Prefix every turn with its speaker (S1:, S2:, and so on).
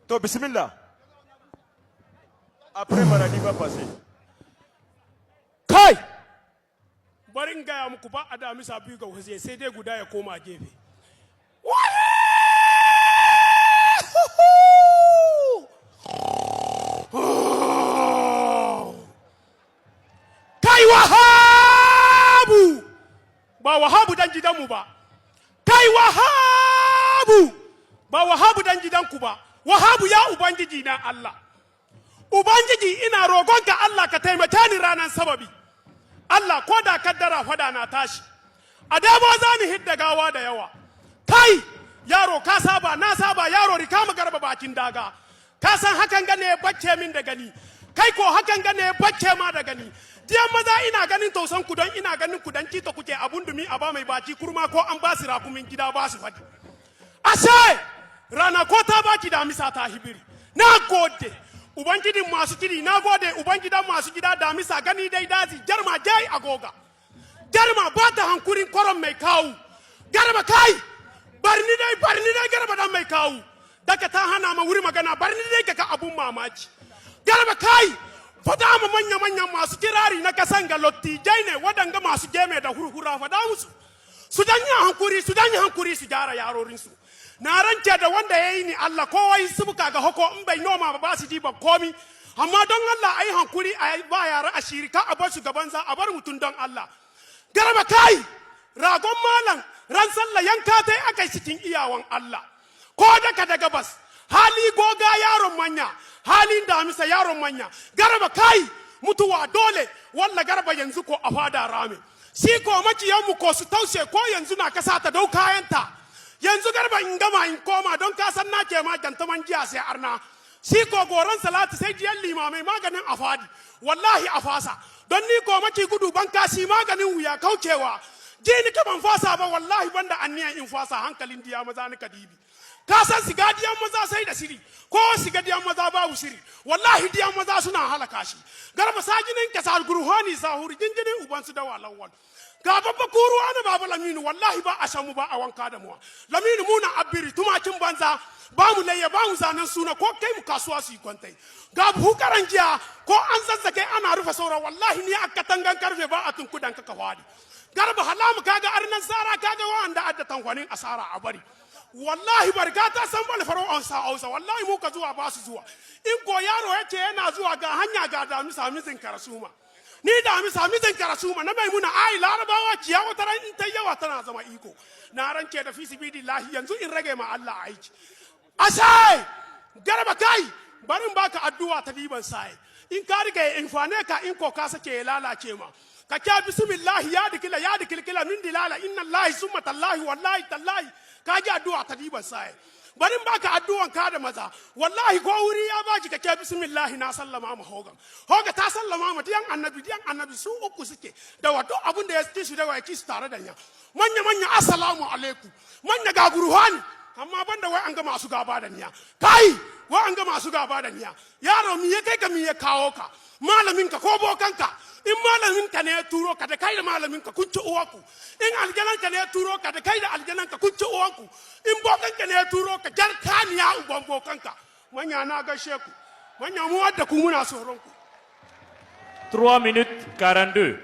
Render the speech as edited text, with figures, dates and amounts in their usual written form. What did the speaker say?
S1: To bismillah. Après maladie va passer.
S2: Kai! Bari in gaya muku ba a damisa biyu ga waje sai dai guda ya koma gefe. Kai Wahabu! Ba Wahabu dan gidanmu ba. Kai Wahabu! Ba Wahabu dan gidanku ba. Wahabu ya Ubangiji na Allah. Ubangiji ina roƙonka Allah ka taimake ni ranar sababi. Allah ko da kaddara fada na tashi. A dabo za ni hidda gawa da yawa. Kai yaro ka saba na saba yaro rika mu garba bakin daga. Ka san hakan gane ya bacce min da gani. Kai ko hakan gane ya bacce ma da gani. Diyan maza ina ganin tausan ku don ina ganin ku dan kita kuke abun dumi a ba mai baki kurma ko an ba su rakumin gida ba su faɗi. Ashe rana ko ta baki da misa ta hibiri. Na gode. Ubangijin masu kiri na gode ubangidan masu gida da misa gani dai dazi jarma jai agoga. Jarma ba ta hankurin koron mai kawu. Garba kai barni dai garba dan mai kawu. Daga ta hana ma wuri magana barni dai kaka abun mamaki. Garba kai fada ma manya masu kirari na kasan ga lottijai ne wadanga masu geme da hurhura fada musu. Su danya hankuri su gyara yarorinsu. Na rance da wanda ya yi ni Allah kowa yi subuka ga hoko in bai noma ba su diba komi amma don Allah ayi hankuri a ba yara a shirika a bar su gaban za a bar mutum don Allah. Garba kai ragon malam ran sallah yanka tai akai cikin iyawan Allah ko daga gabas hali goga yaron manya halin damisa yaron manya. Garba kai mutuwa dole walla garba yanzu ko a fada rame shi ko makiyanmu ko su taushe ko yanzu na kasa ta dau kayanta. Yanzu garba in gama in koma don ka san na ke ma jantaman jiya sai arna shi ko goron salatu sai jiyan limamai maganin afadi wallahi a fasa don ni ko maki gudu ban kashi maganin wuya kaucewa ji ni ka ban fasa ba wallahi banda anniyan in fasa hankalin diya maza ni kadibi ka san siga diyan maza sai da siri ko siga diyan maza babu siri wallahi diyan maza suna halaka shi garba sajinin ka sa gurhani sahuri jinjinin uban su da walawal ga babba kuru ana baba laminu wallahi ba a shan mu ba a wanka da muwa laminu muna abiri tumakin banza ba mu layya ba mu zanen suna ko kai mu kasuwa su yi kwantai ga bukaran jiya ko an zazzage ana rufe saura wallahi ni a katangan karfe ba a tunkudan ka kawadi garba halamu kaga arnan sara kaga wanda adda tankwanin asara a bari wallahi barka ta san bal faro on sa ausa wallahi mu ka zuwa ba su zuwa in ko yaro yace yana zuwa ga hanya ga damisa mizin karasuma ni da misa mijin karasuma na maimuna ai larabawa ciyawa taran in ta yawa tana zama iko na rance da fi sibidillahi yanzu in rage ma Allah aiki asai garba kai barin baka addu'a ta diban sai in ka rike in fane ka in ko ka sake lalace ma ka kya bismillah ya dikila min dilala inna allahi summa tallahi wallahi tallahi ka ji addu'a ta diban sai barin baka addu'an ka da maza wallahi ko wuri ya baki ka ke bismillah na sallama ma hoga ta sallama ma diyan annabi su uku suke da wato abun da ya ci su da waki su tare da nya manya assalamu alaikum manya ga burhani amma banda wai an ga masu gaba da niya kai wai an ga masu gaba da niya yaro mi ya kai ka mi ya kawo ka malamin ka ko bokanka in malamin ka ne ya turo ka da kai da malamin ka kun ci uwanku in aljanan ka ne ya turo ka da kai da aljanan ka kun ci uwanku in bokan ka ne ya turo ka jar kaniya uban bokan ka manya na gaishe ku manya mu wadda ku muna tsoron ku
S3: 3 minutes 42